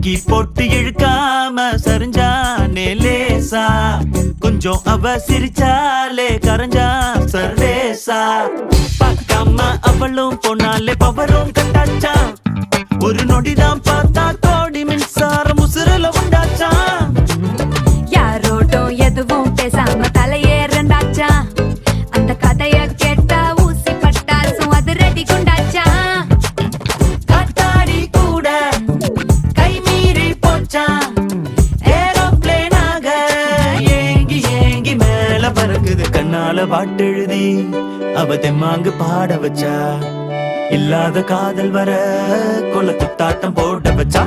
லுங்கி போட்டு இழுக்காம சரிஞ்சானே லேசா, கொஞ்சம் அவ சிரிச்சாலே கரைஞ்சா சர்வேசா. பார்க்காம அவளும் போனாலே பவரும் கட்டாச்சா, ஒரு நொடிதான் பார்த்தா கோடி மின்சாரம் உசுரல உண்டாச்சா. யாரோட்டும் எதுவும் பேசாம தலையேறண்டாச்சா, அந்த கதைய கேட்டா ஊசி பட்டாசும் அது ரெடி குண்டாச்சா. காத்தாடி கூட கை மீறி போச்சா, ஏரோப்ளேனாக ஏங்கி ஏங்கி மேல பறக்குது. கண்ணால பாட்டெழுதி அவ தெம்மாங்கு பாட வச்சா, இல்லாத காதல் வர கொல துத்தாட்டம் போட வச்சா.